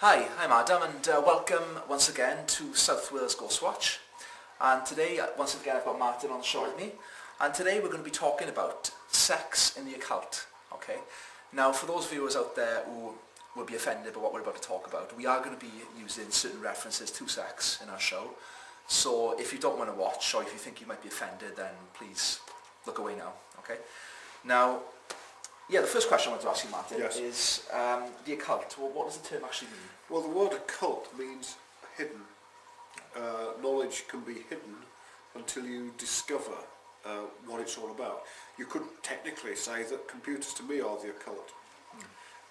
Hi, I'm Adam and welcome once again to South Wales Ghost Watch. And today, once again, I've got Martin on the show with me. And today we're going to be talking about sex in the occult. Okay. Now, for those viewers out there who will be offended by what we're about to talk about, we are going to be using certain references to sex in our show. So if you don't want to watch, or if you think you might be offended, then please look away now. Okay. Now, yeah, the first question I want to ask you, Martin, is the occult. Well, what does the term actually mean? Well, the word occult means hidden. Knowledge can be hidden until you discover what it's all about. You could technically say that computers to me are the occult.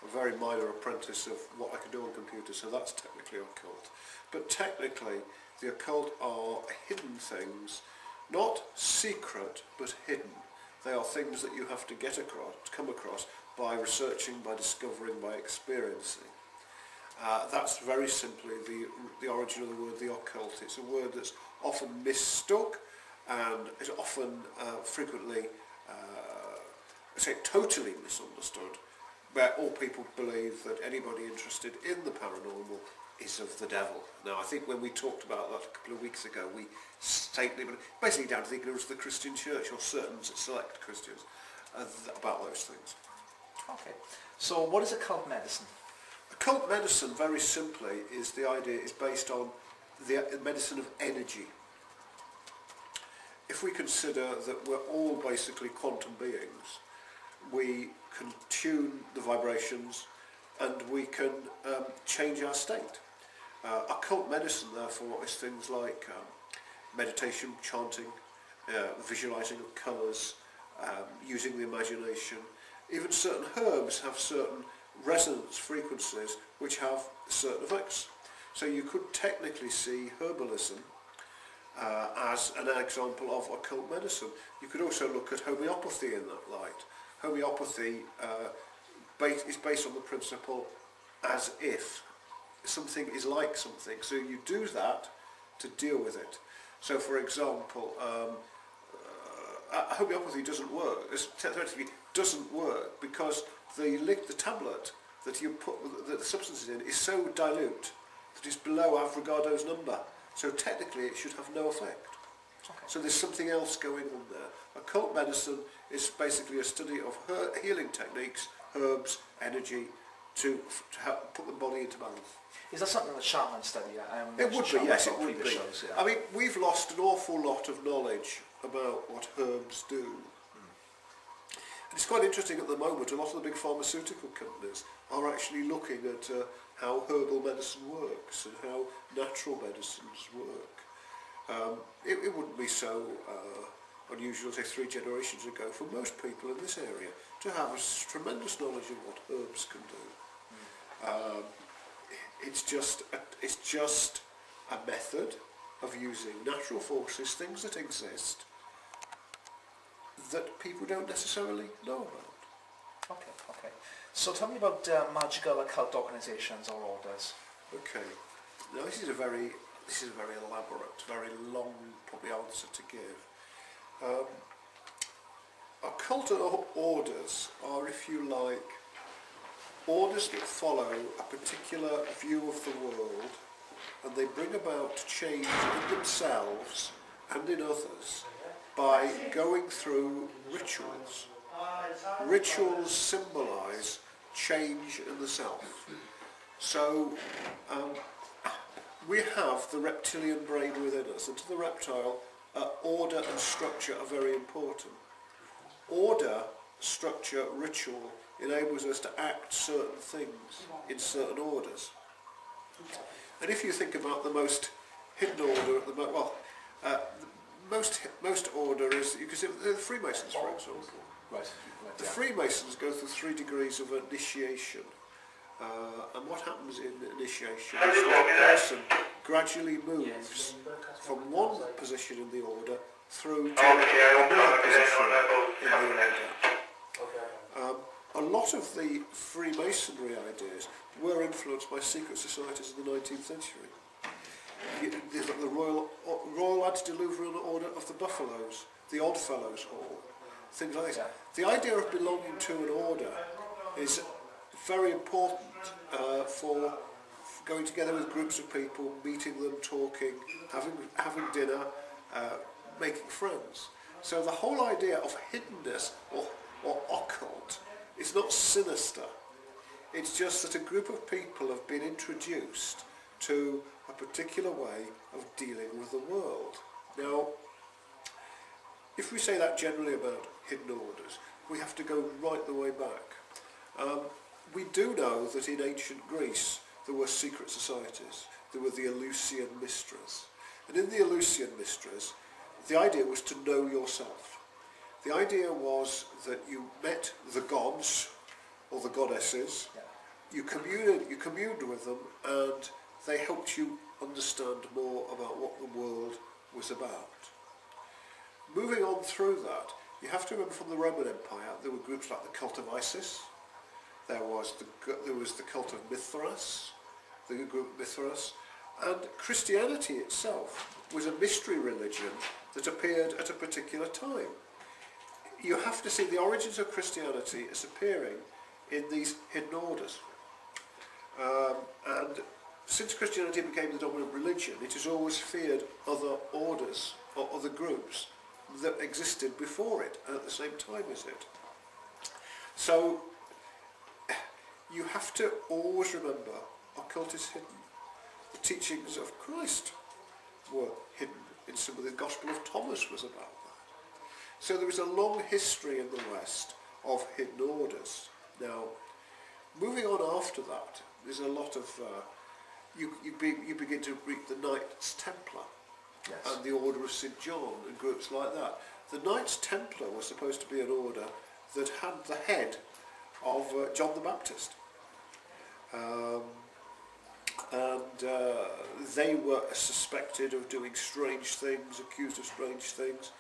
A very minor apprentice of what I can do on computers, so that's technically occult. But technically, the occult are hidden things, not secret, but hidden. They are things that you have to come across by researching, by discovering, by experiencing. That's very simply the origin of the word the occult. It's a word that's often mistook and is often frequently, totally misunderstood, where all people believe that anybody interested in the paranormal is of the devil. Now, I think when we talked about that a couple of weeks ago, we basically down to the ignorance of the Christian church, or certain select Christians, about those things. Okay. So what is occult medicine? Occult medicine, very simply, is based on the medicine of energy. If we consider that we're all basically quantum beings, we can tune the vibrations and we can change our state. Occult medicine, therefore, is things like meditation, chanting, visualizing of colours, using the imagination. Even certain herbs have certain resonance frequencies which have certain effects. So you could technically see herbalism as an example of occult medicine. You could also look at homeopathy in that light. Homeopathy is based on the principle as if something is like something, so you do that to deal with it. So, for example, homeopathy doesn't work. Theoretically, doesn't work because the tablet that you put the substances in is so dilute that it's below Avogadro's number. So technically, it should have no effect. Okay. So there's something else going on there. Occult medicine is basically a study of healing techniques, herbs, energy, to help put the body into balance. Is that something that shamans study? It would be, yes, it would be. Shows, yeah. I mean, we've lost an awful lot of knowledge about what herbs do. And it's quite interesting at the moment, a lot of the big pharmaceutical companies are actually looking at how herbal medicine works and how natural medicines work. It wouldn't be so unusual, say 3 generations ago, for most people in this area to have a tremendous knowledge of what herbs can do. It's just a method of using natural forces, things that exist, that people don't necessarily know about. Okay. So tell me about magical occult organisations or orders. Okay. Now this is a very elaborate, very long probably answer to give. Occult orders are, if you like, orders that follow a particular view of the world, and they bring about change in themselves and in others by going through rituals. Rituals symbolise change in the self. So we have the reptilian brain within us, and to the reptile, order and structure are very important. Order, structure, ritual enables us to act certain things in certain orders. And if you think about the most hidden order at the moment, most order is, you can see the Freemasons, for example. Right. The Freemasons go through 3 degrees of initiation. And what happens in initiation is that a person gradually moves from one position in the order through to another position in the order. A lot of the Freemasonry ideas were influenced by secret societies in the 19th century. The Royal Antediluvian Order of the Buffaloes, the Oddfellows Hall, things like this. The idea of belonging to an order is very important for going together with groups of people, meeting them, talking, having dinner, making friends. So the whole idea of hiddenness or occult is not sinister. It's just that a group of people have been introduced to a particular way of dealing with the world. Now, if we say that generally about hidden orders, we have to go right the way back. We do know that in ancient Greece there were secret societies. There were the Eleusinian Mysteries. And in the Eleusinian Mysteries, the idea was to know yourself. The idea was that you met the gods or the goddesses, you communed with them, and they helped you understand more about what the world was about. Moving on through that, you have to remember from the Roman Empire, there were groups like the cult of Isis, there was the cult of Mithras, the group Mithras, and Christianity itself was a mystery religion that appeared at a particular time. You have to see the origins of Christianity as appearing in these hidden orders. And since Christianity became the dominant religion, it has always feared other orders or other groups that existed before it and at the same time as it. So you have to always remember, occult is hidden. The teachings of Christ were hidden. In some of the Gospel of Thomas was about that. So there is a long history in the West of hidden orders. Now, moving on after that, there's a lot of you begin to read the Knights Templar, yes, and the Order of St. John and groups like that. The Knights Templar was supposed to be an order that had the head of John the Baptist. They were suspected of doing strange things, accused of strange things,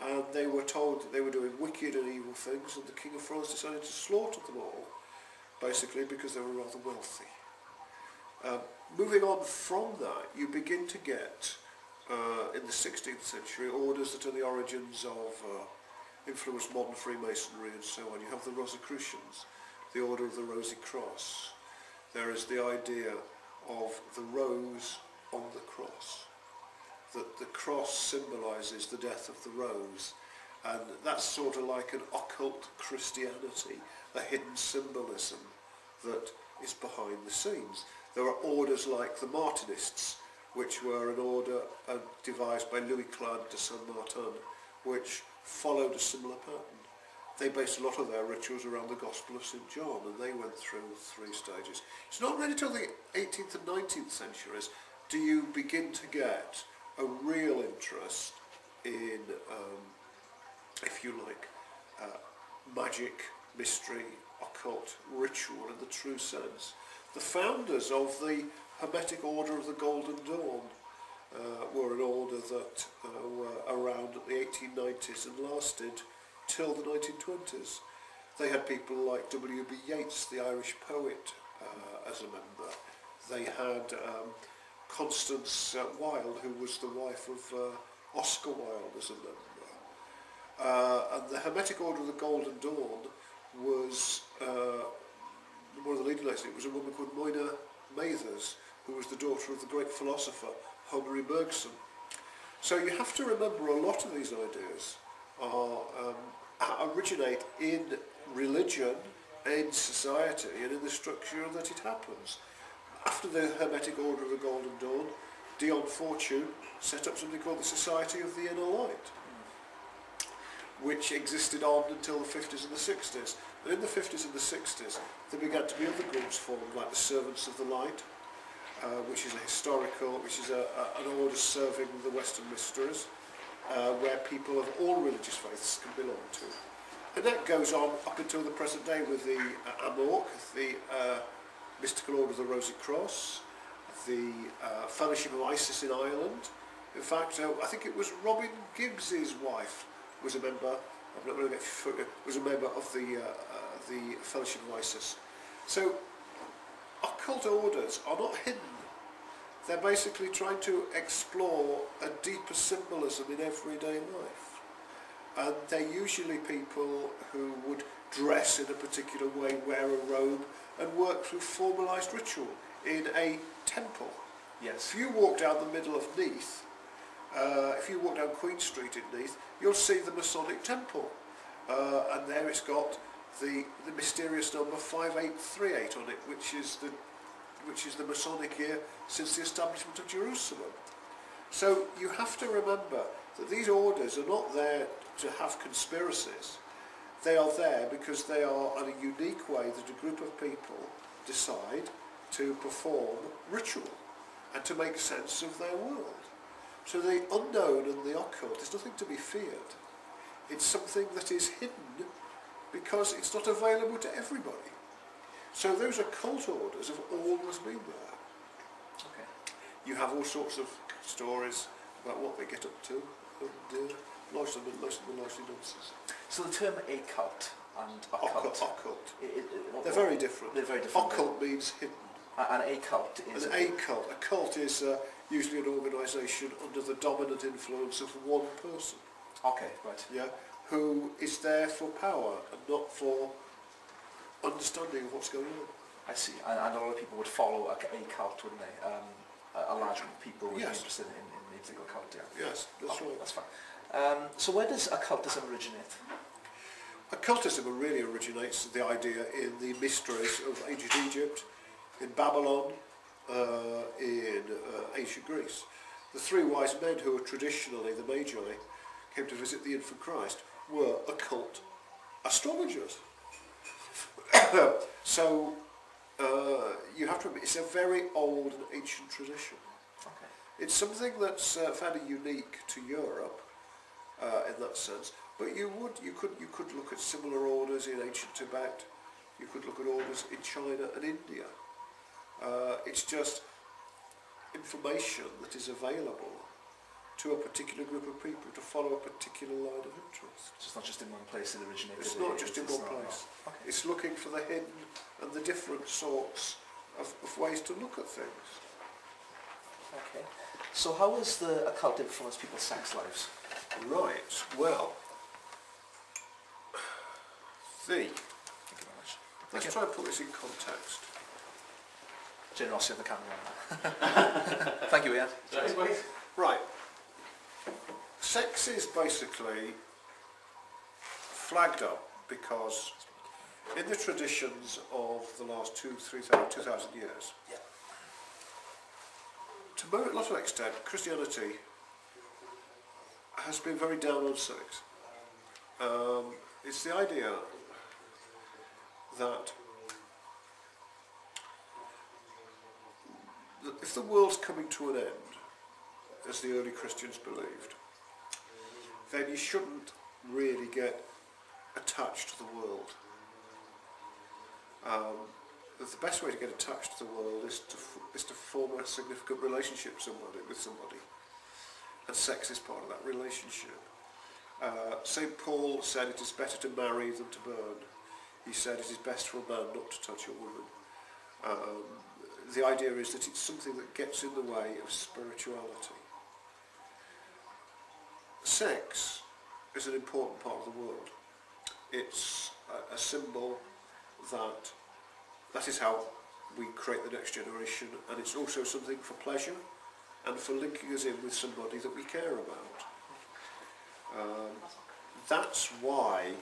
and they were told that they were doing wicked and evil things, and the King of France decided to slaughter them all, basically because they were rather wealthy. Moving on from that, you begin to get, in the 16th century, orders that are the origins of influenced modern Freemasonry and so on. You have the Rosicrucians, the Order of the Rosy Cross. There is the idea of the rose on the cross, that the cross symbolises the death of the rose, and that's sort of like an occult Christianity, a hidden symbolism that is behind the scenes. There are orders like the Martinists, which were an order devised by Louis Claude de Saint-Martin, which followed a similar pattern. They based a lot of their rituals around the Gospel of St. John, and they went through 3 stages. It's not really until the 18th and 19th centuries do you begin to get a real interest in, if you like, magic, mystery, occult, ritual in the true sense. The founders of the Hermetic Order of the Golden Dawn were an order that were around at the 1890s and lasted till the 1920s. They had people like W.B. Yeats, the Irish poet, as a member. They had Constance Wilde, who was the wife of Oscar Wilde, as a member. And the Hermetic Order of the Golden Dawn was, one of the leading lights, it was a woman called Moina Mathers, who was the daughter of the great philosopher Henri Bergson. So you have to remember a lot of these ideas originate in religion, in society, and in the structure that it happens. After the Hermetic Order of the Golden Dawn, Dion Fortune set up something called the Society of the Inner Light, which existed on until the 50s and the 60s. And in the 50s and the 60s, there began to be other groups formed, like the Servants of the Light, which is an order serving the Western mysteries, where people of all religious faiths can belong to. And that goes on up until the present day with the Amorc, the Mystical Order of the Rosy Cross, the Fellowship of Isis in Ireland. In fact, I think it was Robin Gibbs's wife was a member. I'm not going to get was a member of the Fellowship of Isis. So occult orders are not hidden. They're basically trying to explore a deeper symbolism in everyday life. And they're usually people who would dress in a particular way, wear a robe, and work through formalised ritual. in a temple. Yes. If you walk down the middle of Neath, if you walk down Queen Street in Neath, you'll see the Masonic Temple. And there it's got the mysterious number 5838 on it, which is the Masonic year since the establishment of Jerusalem. So you have to remember that these orders are not there to have conspiracies. They are there because they are, in a unique way, that a group of people decide to perform ritual and to make sense of their world. So the unknown and the occult is nothing to be feared. It's something that is hidden because it's not available to everybody. So those occult orders have always been there. Okay. You have all sorts of stories about what they get up to, and most of them are largely nonsense. So the term occult and occult, Occult. they're very different. They're very different. Occult means hidden. And occult is... A cult is usually an organisation under the dominant influence of one person. Okay, right. Yeah, who is there for power and not for understanding of what's going on. I see. And a lot of people would follow a cult, wouldn't they? A large group of people would be interested in the particular cult, yeah. Yes, that's right. That's fine. So where does occultism originate? Occultism really originates the idea in the mysteries of ancient Egypt, in Babylon, in ancient Greece. The three wise men who were traditionally the Magi came to visit the infant Christ were occult astrologers. So you have to admit, it's a very old and ancient tradition. Okay. It's something that's fairly unique to Europe in that sense. But you could look at similar orders in ancient Tibet. You could look at orders in China and India. It's just information that is available to a particular group of people to follow a particular line of interest. So it's not just in one place it originated? It's not just in one place. Okay. It's looking for the hidden and the different sorts of ways to look at things. Okay. So how has the occult influenced people's sex lives? Right, well, Thank you very much. let's try and put this in context. Generosity of the camera. Thank you, Ian. Right. Sex is basically flagged up because in the traditions of the last 2,000 years, Yeah. to a lot of extent, Christianity has been very down on sex. It's the idea that if the world's coming to an end, as the early Christians believed, then you shouldn't really get attached to the world. The best way to get attached to the world is to form a significant relationship with somebody, and sex is part of that relationship. St. Paul said it is better to marry than to burn. He said it is best for a man not to touch a woman. The idea is that it's something that gets in the way of spirituality. Sex is an important part of the world. It's a symbol that is how we create the next generation, and it's also something for pleasure and for linking us in with somebody that we care about. That's why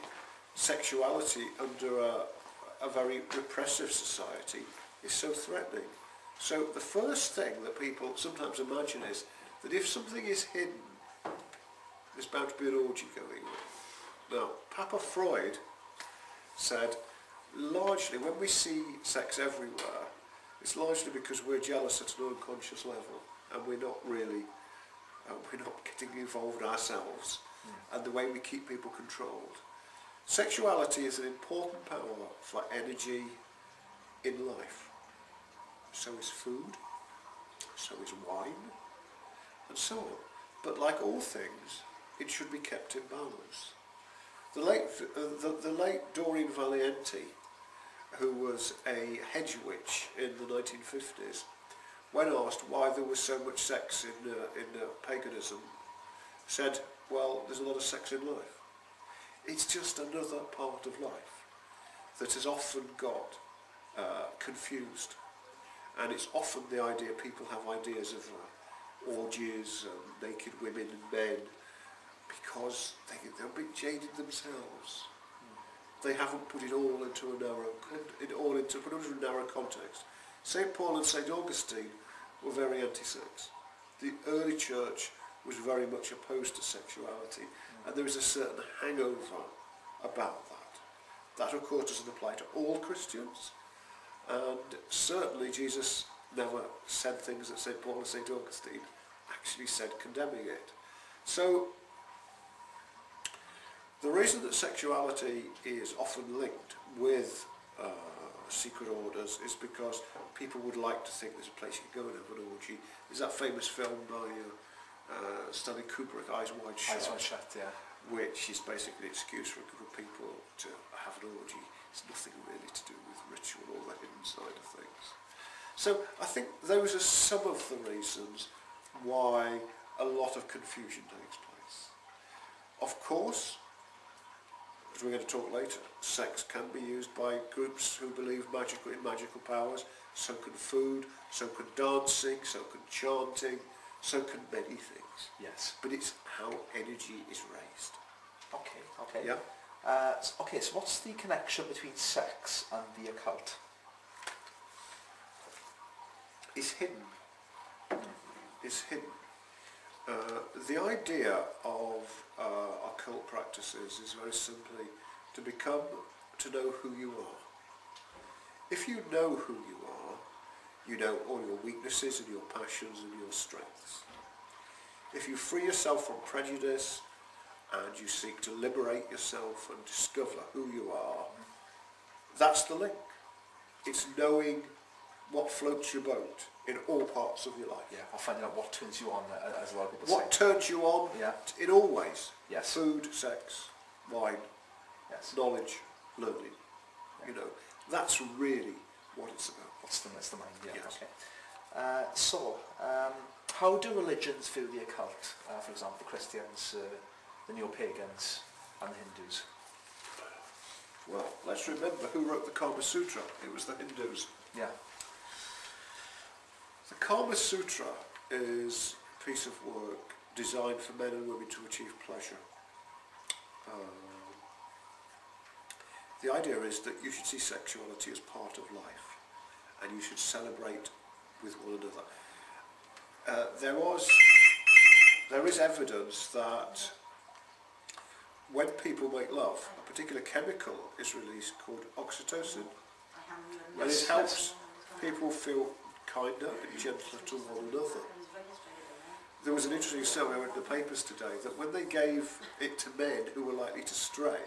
sexuality under a very repressive society is so threatening. So the first thing that people sometimes imagine is that if something is hidden, there's bound to be an orgy going on. Now, Papa Freud said, largely when we see sex everywhere, it's largely because we're jealous at an unconscious level, and we're not really, we're not getting involved ourselves, and the way we keep people controlled. Sexuality is an important power for energy in life. So is food, so is wine, and so on. But like all things, it should be kept in balance. The late Doreen Valiente, who was a hedge witch in the 1950s, when asked why there was so much sex in paganism, said, well, there's a lot of sex in life. It's just another part of life that has often got confused. And it's often the idea, people have ideas of orgies and naked women and men because they're a bit jaded themselves. They haven't put it all into a narrow context. St. Paul and St. Augustine were very anti-sex. The early church was very much opposed to sexuality, and there is a certain hangover about that. That, of course, doesn't apply to all Christians, and certainly Jesus never said things that St. Paul and St. Augustine actually said condemning it. So, the reason that sexuality is often linked with secret orders is because people would like to think there's a place you can go and have an orgy. There's that famous film by Stanley Kubrick, Eyes Wide Shut, Eyes Wide Shut, yeah. which is basically an excuse for a group of people to have an orgy. It's nothing really to do with ritual or the hidden side of things. So I think those are some of the reasons why a lot of confusion takes place. Of course, as we're going to talk later, sex can be used by groups who believe in magical powers. So can food, so can dancing, so can chanting, so can many things. Yes. But it's how energy is raised. Okay. Yeah? Okay, so what's the connection between sex and the occult? It's hidden. It's hidden. The idea of occult practices is very simply to know who you are. If you know who you are, you know all your weaknesses and your passions and your strengths. If you free yourself from prejudice and you seek to liberate yourself and discover who you are, that's the link. It's knowing what floats your boat in all parts of your life. Yeah, or finding out what turns you on, as a lot of people What say. turns you on in all ways. Yes. Food, sex, wine, yes. knowledge, learning. You know, that's really what it's about. It's the mind, yeah. Yes. Okay. How do religions view the occult? For example, the Christians, the Neo-Pagans, and the Hindus. Well, let's remember who wrote the Kama Sutra. It was the Hindus. Yeah. The Kama Sutra is a piece of work designed for men and women to achieve pleasure. The idea is that you should see sexuality as part of life, and you should celebrate with one another. There is evidence that when people make love, a particular chemical is released called oxytocin, and it helps people feel kinder and gentler to one another. There was an interesting story I read in the papers today that when they gave it to men who were likely to stray,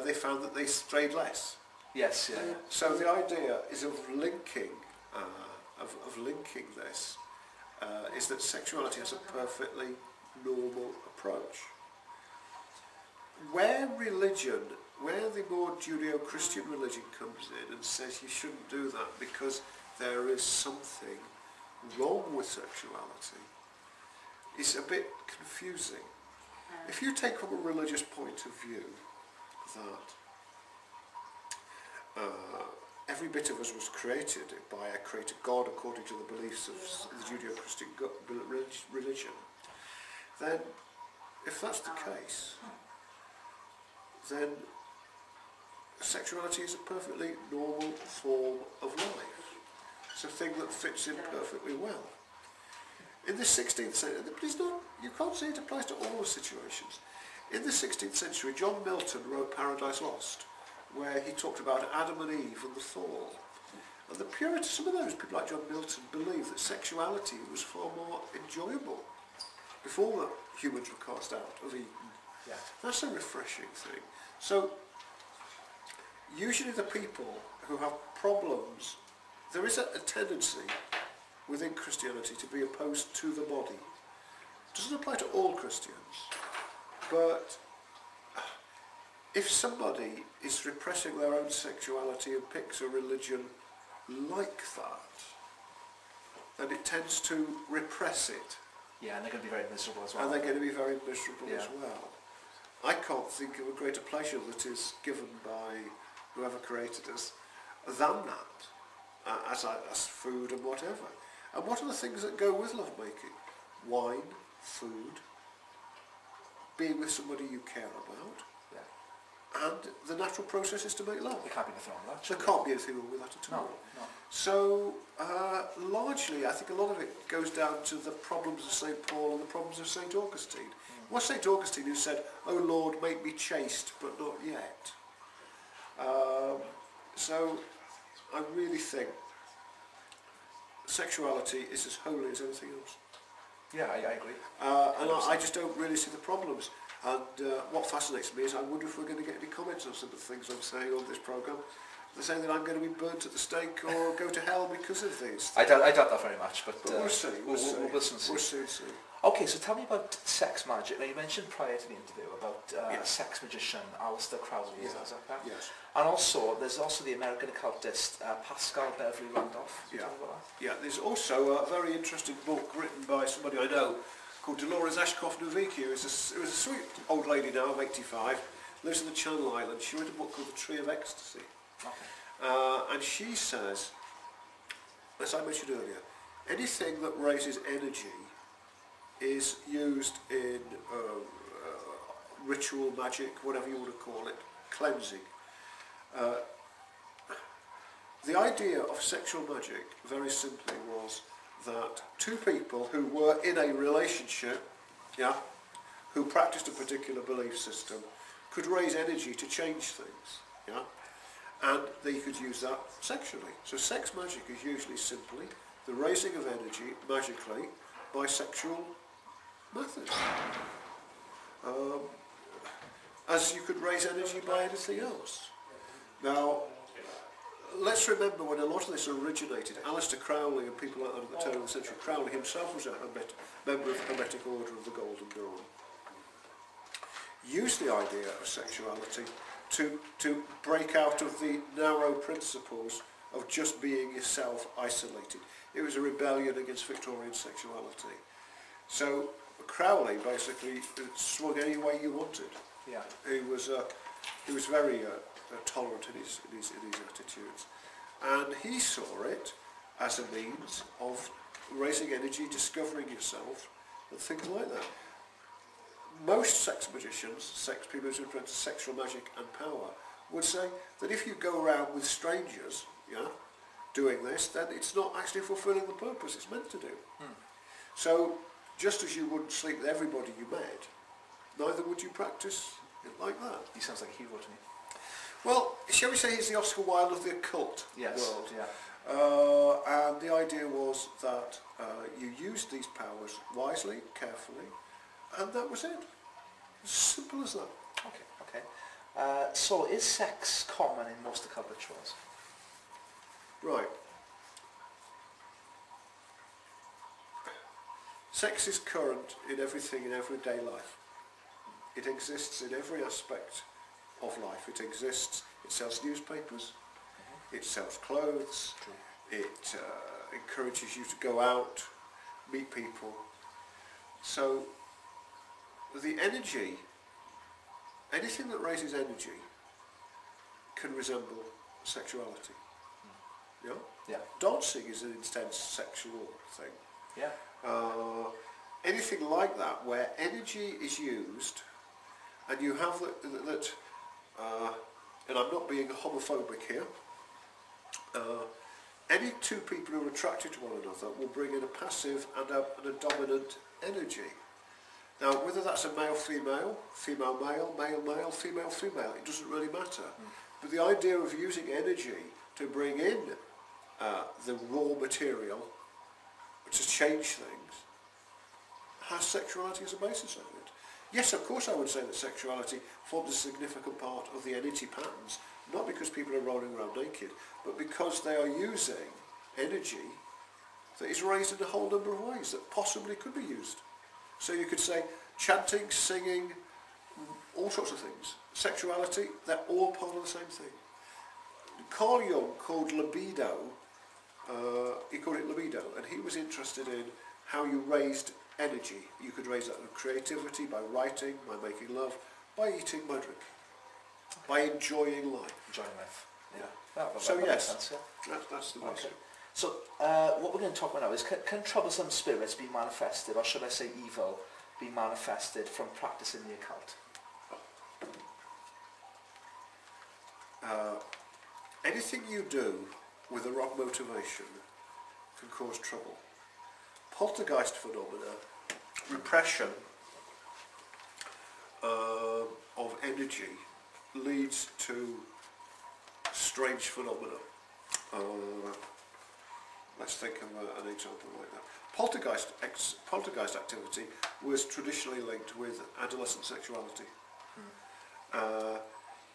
they found that they strayed less. Yes, yeah. So the idea is of linking this, is that sexuality has a perfectly normal approach. Where the more Judeo-Christian religion comes in and says you shouldn't do that because there is something wrong with sexuality, it's a bit confusing. If you take from a religious point of view that every bit of us was created by a creator God according to the beliefs of the Judeo-Christian religion, then if that's the case, then sexuality is a perfectly normal form of life. It's a thing that fits in perfectly well. In the 16th century, you can't say it applies to all the situations. In the 16th century, John Milton wrote Paradise Lost, where he talked about Adam and Eve and the fall. And the Puritans, some of those people like John Milton, believed that sexuality was far more enjoyable before the humans were cast out of Eden. Yeah. That's a refreshing thing. So, usually the people who have problems, there is a tendency within Christianity to be opposed to the body. It doesn't apply to all Christians, but if somebody is repressing their own sexuality and picks a religion like that, then it tends to repress it. Yeah, and they're going to be very miserable as well. And they're going to be very miserable Yeah. as well. I can't think of a greater pleasure that is given by whoever created us than that. as food and whatever. And what are the things that go with lovemaking? Wine, food, being with somebody you care about, Yeah. and the natural process is to make love. There can't be nothing wrong with that. There can't be anything wrong with that at all. No. So, largely, I think a lot of it goes down to the problems of St. Paul and the problems of St. Augustine. It was St. Augustine who said, "O Lord, make me chaste, but not yet." So, I really think sexuality is as holy as anything else. Yeah, I agree. And I just don't really see the problems. And what fascinates me is I wonder if we're going to get any comments on some of the things I'm saying on this programme. They're saying that I'm going to be burnt at the stake or go to hell because of these. I doubt that very much, but We'll see. We'll soon see. See. Okay, so tell me about sex magic. Now, you mentioned prior to the interview about sex magician Aleister Crowley, is that correct? Yes. And also, there's also the American occultist Pascal Beverly Randolph. Yeah. Yeah, there's also a very interesting book written by somebody I know called Dolores Ashcroft Novicia, who's a sweet old lady now of 85, lives in the Channel Islands. She wrote a book called The Tree of Ecstasy. Okay. And she says, as I mentioned earlier, anything that raises energy is used in ritual magic, whatever you want to call it, cleansing. The idea of sexual magic, very simply, was that two people who were in a relationship, who practiced a particular belief system, could raise energy to change things, and they could use that sexually. So sex magic is usually simply the raising of energy magically by sexual methods. As you could raise energy by anything else. Now, let's remember when a lot of this originated, Aleister Crowley and people like that at the turn of the century. Crowley himself was a member of the Hermetic Order of the Golden Dawn. Used the idea of sexuality to break out of the narrow principles of just being yourself isolated. It was a rebellion against Victorian sexuality. So Crowley basically swung any way you wanted. Yeah. He was very tolerant in his attitudes, and he saw it as a means of raising energy, discovering yourself, and things like that. Most sex magicians, sex people who practice sexual magic and power, would say that if you go around with strangers, doing this, then it's not actually fulfilling the purpose it's meant to do. So, just as you wouldn't sleep with everybody you met, neither would you practice it like that. He sounds like a hero to me. Well, shall we say he's the Oscar Wilde of the occult world? Yeah. And the idea was that you used these powers wisely, carefully, and that was it. As simple as that. Okay. So, is sex common in most occult rituals? Right. Sex is current in everything in everyday life. It exists in every aspect of life. It exists, it sells newspapers, it sells clothes, it encourages you to go out, meet people. So the energy, anything that raises energy can resemble sexuality. Yeah. Dancing is an intense sexual thing. Yeah. Anything like that where energy is used and you have that and I'm not being homophobic here, any two people who are attracted to one another will bring in a passive and a dominant energy. Now, whether that's a male-female, female-male, male-male, female-female, it doesn't really matter. But the idea of using energy to bring in the raw material to change things has sexuality as a basis of it. Yes, of course I would say that sexuality forms a significant part of the energy patterns, not because people are rolling around naked, but because they are using energy that is raised in a whole number of ways that possibly could be used. So you could say chanting, singing, all sorts of things. Sexuality, they're all part of the same thing. Carl Jung called libido, he called it libido, and he was interested in how you raised energy. You could raise that with creativity, by writing, by making love, by eating, by drinking, by enjoying life. Enjoying life. Yeah. That So makes yes, sense, yeah. that's the Okay. basic. So what we're going to talk about now is can troublesome spirits be manifested, or should I say evil, be manifested from practicing the occult? Anything you do with a wrong motivation can cause trouble. Poltergeist phenomena, repression of energy leads to strange phenomena. Let's think of an example like that. Poltergeist activity was traditionally linked with adolescent sexuality.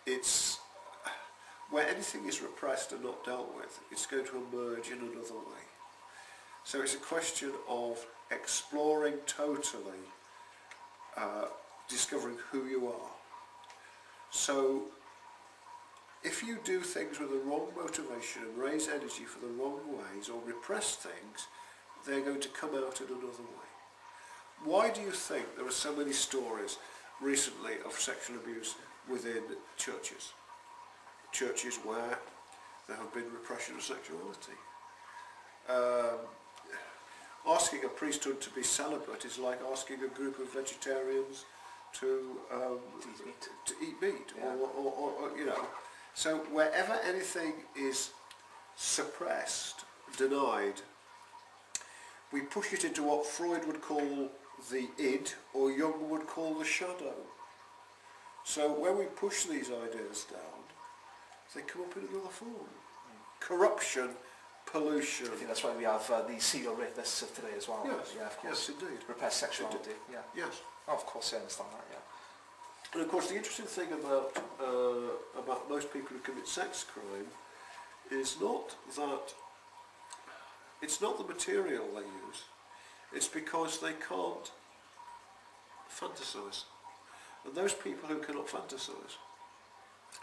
It's where anything is repressed and not dealt with, it's going to emerge in another way. So it's a question of exploring totally, discovering who you are. So if you do things with the wrong motivation and raise energy for the wrong ways or repress things, they're going to come out in another way. Why do you think there are so many stories recently of sexual abuse within churches? Churches where there have been repression of sexuality. Asking a priesthood to be celibate is like asking a group of vegetarians to eat meat, Yeah. or you know. So wherever anything is suppressed, denied, we push it into what Freud would call the id, or Jung would call the shadow. So when we push these ideas down, they come up in another form. Corruption, pollution. I think that's why we have the serial rapists of today as well. Yes, Yeah, of course. yes, indeed. Repressed sexuality. Yeah. Yes. Oh, of course, I understand that. Yeah. And of course, the interesting thing about most people who commit sex crime is not that it's not the material they use. It's because they can't fantasize, and those people who cannot fantasize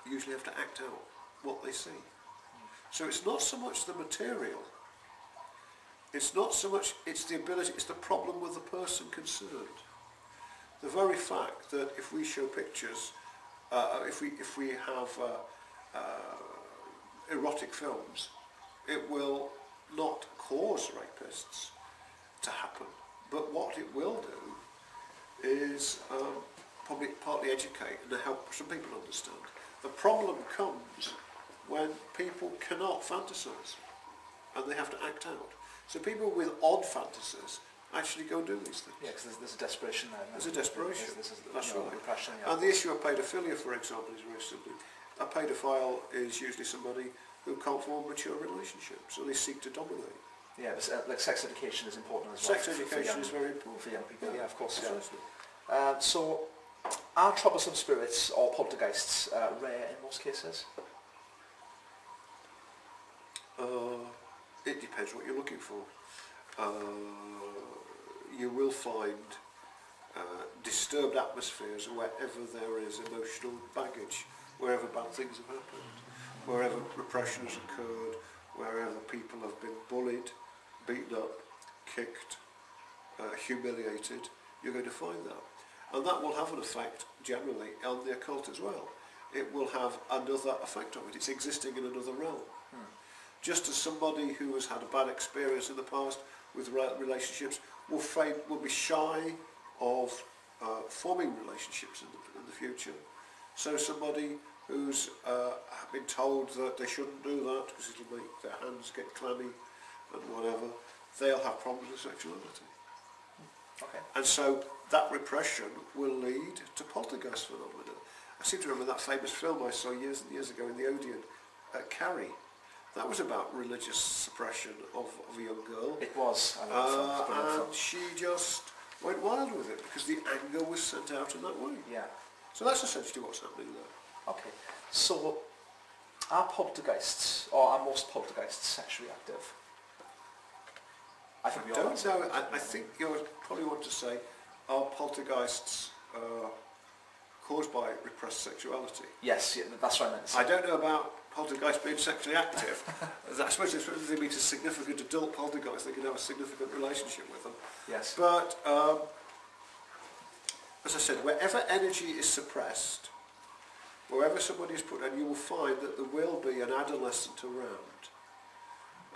usually have to act out what they see. So it's not so much the material. It's not so much. It's the ability. It's the problem with the person concerned. The very fact that if we show pictures, if we have erotic films, it will not cause rapists to happen. But what it will do is probably partly educate and help some people understand. The problem comes when people cannot fantasize and they have to act out. So people with odd fantasies actually go and do these things. Yeah, because there's a desperation there. There's a desperation. That's right. Repression, yeah. And the issue of paedophilia, for example, is very simple. A paedophile is usually somebody who can't form mature relationships, so they seek to dominate. Yeah, but, like sex education is important as well. Sex education is very important. For young people, yeah, of course. Precisely. Yeah. So, are troublesome spirits or poltergeists rare in most cases? It depends what you're looking for. You will find disturbed atmospheres wherever there is emotional baggage, wherever bad things have happened, wherever repression has occurred, wherever people have been bullied, beaten up, kicked, humiliated, you're going to find that. And that will have an effect generally on the occult as well. It will have another effect of it. It's existing in another realm. Just as somebody who has had a bad experience in the past with relationships will be shy of forming relationships in the future. So somebody who's been told that they shouldn't do that because it'll make their hands get clammy and whatever, they'll have problems with sexuality. Okay. And so that repression will lead to poltergeist phenomena. I seem to remember that famous film I saw years and years ago in the Odeon, Carrie. That was about religious suppression of a young girl. It was. And she just went wild with it because the anger was sent out in that way. Yeah. So that's essentially what's happening there. Okay. So, are poltergeists, or are most poltergeists sexually active? I think we all Don't know. I think you probably want to say, are poltergeists caused by repressed sexuality? Yes, yeah, that's what I meant to say. I don't know about poltergeists being sexually active. I suppose if they meet a significant adult poltergeist, they can have a significant relationship with them. Yes. But, as I said, wherever energy is suppressed, wherever somebody is put, and you will find that there will be an adolescent around.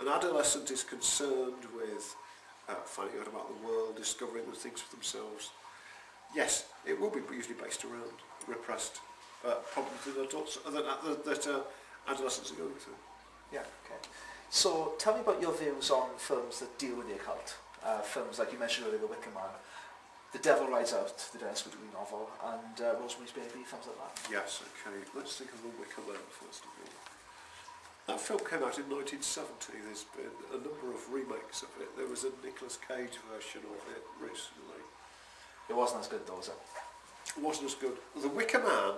An adolescent is concerned with finding out about the world, discovering the things for themselves. Yes, it will be usually based around repressed problems that adults, that adolescents are going through. Yeah, okay. So tell me about your views on films that deal with the occult. Films like you mentioned earlier, The Wicker Man, The Devil Rides Out, the Dennis Whitley novel, and Rosemary's Baby, films like that. Yes, okay. Let's think of The Wicker Man first of all. That film came out in 1970. There's been a number of remakes of it. There was a Nicolas Cage version of it recently. It wasn't as good though, was it? It wasn't as good. The Wicker Man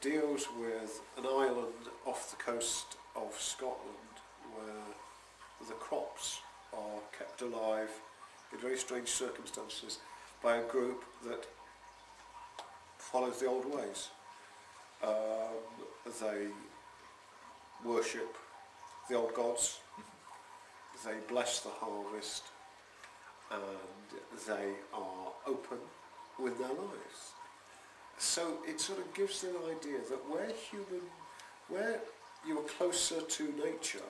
deals with an island off the coast of Scotland where the crops are kept alive in very strange circumstances by a group that follows the old ways. They worship the old gods, they bless the harvest, and they are open with their lives. So it sort of gives the idea that where you are closer to nature,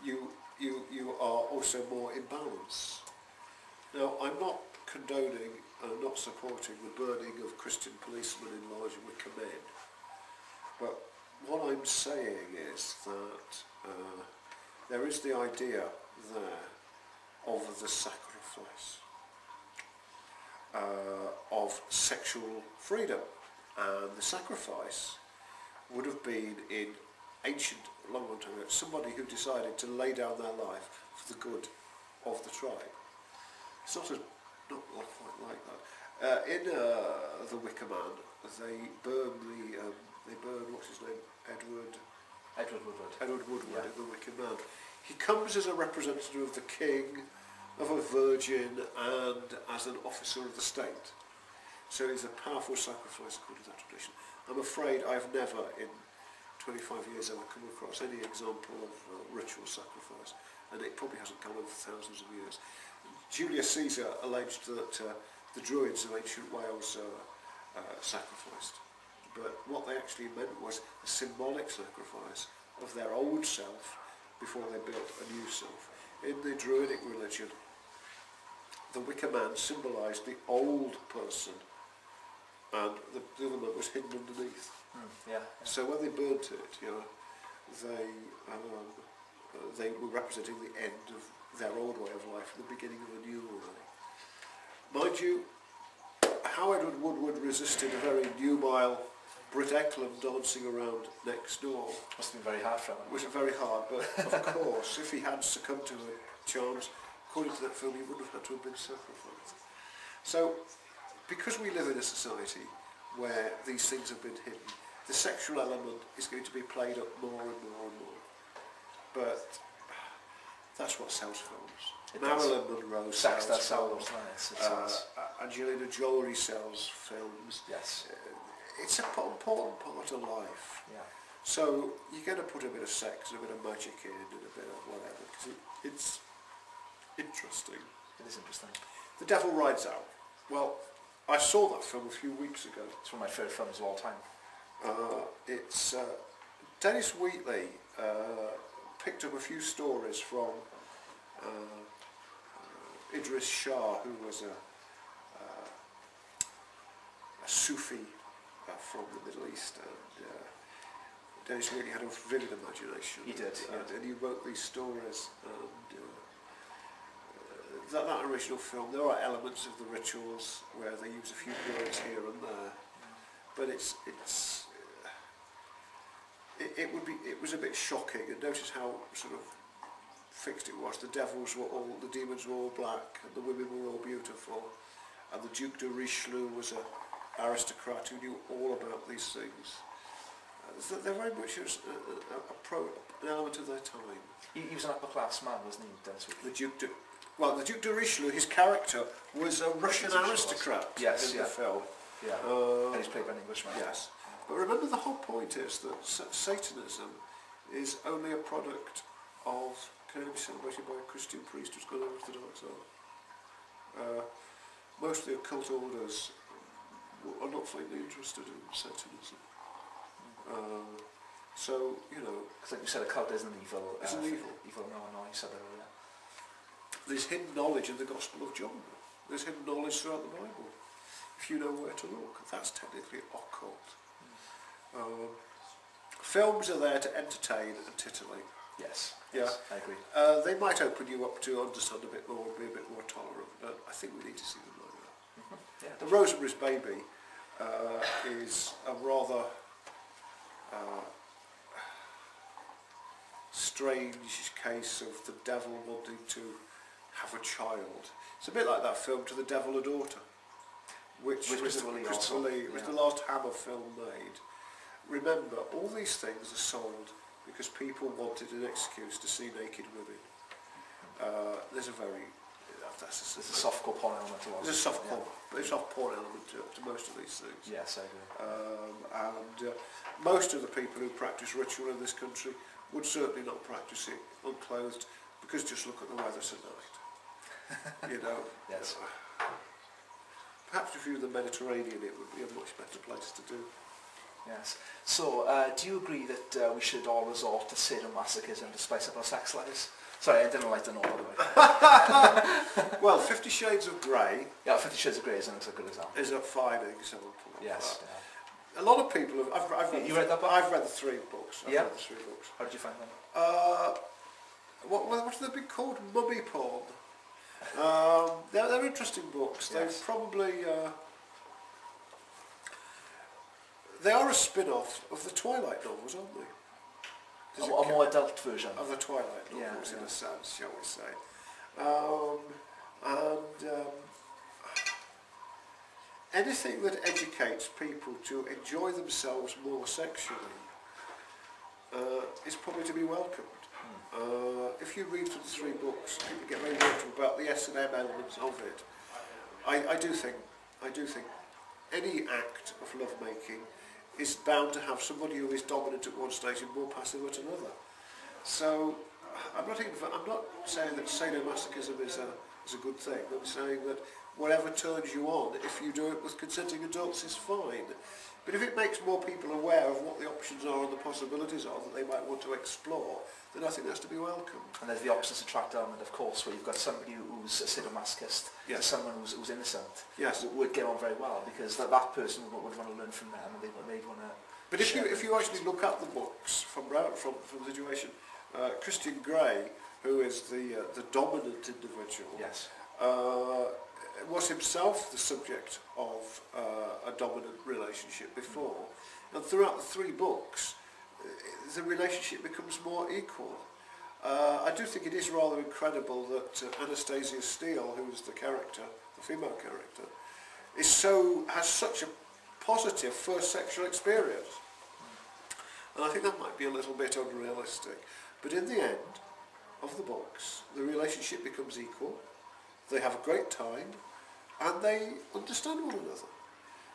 you are also more in balance. Now, I'm not condoning and not supporting the burning of Christian policemen in large Wicker men, but what I'm saying is that there is the idea there of the sacrifice, of sexual freedom, and the sacrifice would have been in ancient, long time ago, somebody who decided to lay down their life for the good of the tribe. It's not quite like that. In The Wicker Man, they burn what's his name, Edward Woodward Yeah. in The Wicker Man. He comes as a representative of the king, of a virgin, and as an officer of the state. So he's a powerful sacrifice according to that tradition. I'm afraid I've never, in 25 years, ever come across any example of ritual sacrifice, and it probably hasn't come over thousands of years. Julius Caesar alleged that the Druids of ancient Wales sacrificed, but what they actually meant was a symbolic sacrifice of their old self before they built a new self. In the Druidic religion, the Wicker Man symbolised the old person, and the other man was hidden underneath. Yeah. So when they burnt it, they were representing the end of their old way of life and the beginning of a new way. Mind you, how Edward Woodward resisted a very nubile Britt Eklund dancing around next door Must have been very hard for him. was very hard, but of course, if he had succumbed to her charms, according to that film, he wouldn't have had to have been sacrificed. So, because we live in a society where these things have been hidden, the sexual element is going to be played up more and more and more. But that's what sells films. Marilyn Monroe sells films. Angelina Jolie sells films. Yes. It's an important part of life. Yeah. So you're going to put a bit of sex and a bit of magic in and a bit of whatever, because it's interesting. It is interesting. The Devil Rides Out. Well, I saw that film a few weeks ago. It's one of my favourite films of all time. It's Dennis Wheatley picked up a few stories from Idris Shah, who was a Sufi from the Middle East, and Dennis Wheatley had a vivid imagination. He did, and he wrote these stories. And that original film, there are elements of the rituals where they use a few words here and there, but it was a bit shocking. And notice how sort of fixed it was. The demons were all black, and the women were all beautiful, and the Duke de Richelieu was an aristocrat who knew all about these things. They're very much an element of their time. He was an upper class man, wasn't he, Dennis Wheatley? The Duke de Richelieu, his character, was a Russian aristocrat in the film. Yeah, and he's played by an Englishman. Yes. But remember, the whole point is that Satanism is only a product of, can only be celebrated by a Christian priest who's gone over to the dark side. Most of the occult orders are not faintly interested in Satanism. So, you know... Because like you said, a cult isn't evil. Isn't evil. Evil, no, you said that earlier. There's hidden knowledge in the Gospel of John. There's hidden knowledge throughout the Bible. If you know where to look, that's technically occult. Films are there to entertain and titillate. Yes, Yeah. yes, I agree. They might open you up to understand a bit more and be a bit more tolerant, but I think we need to see them like that. Yeah. The Rosemary's Baby is a rather strange case of the devil wanting to have a child. It's a bit like that film To the Devil a Daughter, which With was Christopher Lee was yeah. the last Hammer film made. Remember, all these things are sold because people wanted an excuse to see naked women. There's a very... There's a softcore porn element to There's a soft porn, yeah. but it's soft porn element to most of these things. Yes, I agree. And most of the people who practice ritual in this country would certainly not practice it unclothed, because just look at the weather tonight. You know. Yes. Perhaps if you were in the Mediterranean, it would be a much better place to do. Yes. So, do you agree that we should all resort to sadomasochism to spice up our sex lives? Sorry, I didn't like the note, by the way. Well, 50 Shades of Grey Yeah, 50 Shades of Grey is a good example. is a fine example of Yes. that. A lot of people have... I've read You read that book? I've read the 3 books. I've Yeah. read the 3 books. How did you find them? What have they been called? Mummy porn. They're interesting books. Yes. They've probably... they are a spin-off of the Twilight novels, aren't they? A more adult version. Of the Twilight novels, Yeah, in yeah. a sense, shall we say. Anything that educates people to enjoy themselves more sexually is probably to be welcomed. If you read through the 3 books, people get very worked up about the S&M elements of it. I do think any act of lovemaking is bound to have somebody who is dominant at one stage and more passive at another. So I'm not saying that sadomasochism is a good thing. I'm saying that whatever turns you on, if you do it with consenting adults, is fine. But if it makes more people aware of what the options are and the possibilities are that they might want to explore, then I think that's to be welcomed. And there's the opposites attract element, of course, where you've got somebody who's a sadomasochist to Yes. someone who's innocent. Yes. Would get on very well, because that person would want to learn from them, and they'd want to... But if you actually look at the books from the situation, Christian Grey, who is the dominant individual, Yes. was himself the subject of a dominant relationship before, and throughout the 3 books, the relationship becomes more equal. I do think it is rather incredible that Anastasia Steele, who's the character, the female character, has such a positive first sexual experience. And I think that might be a little bit unrealistic. But in the end of the books, the relationship becomes equal, they have a great time, and they understand one another.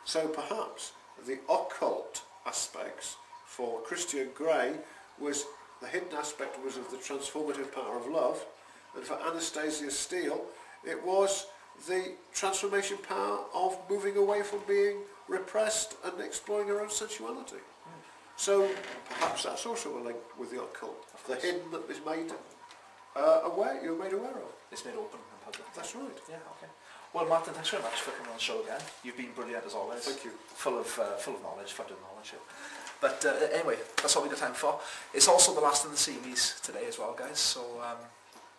So perhaps the occult aspects for Christian Grey was the hidden aspect was of the transformative power of love, and for Anastasia Steele it was the transformation power of moving away from being repressed and exploring her own sensuality. So perhaps that's also a link with the occult, the hidden that was made you're made aware of. It's made open and public. That's right. Yeah, okay. Well, Martin, thanks very much for coming on the show again. You've been brilliant as always. Thank you. Full of knowledge, filled with knowledge. Yeah. But anyway, that's all we got time for. It's also the last in the series today as well, guys. So,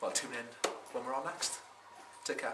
well, tune in when we're on next. Take care.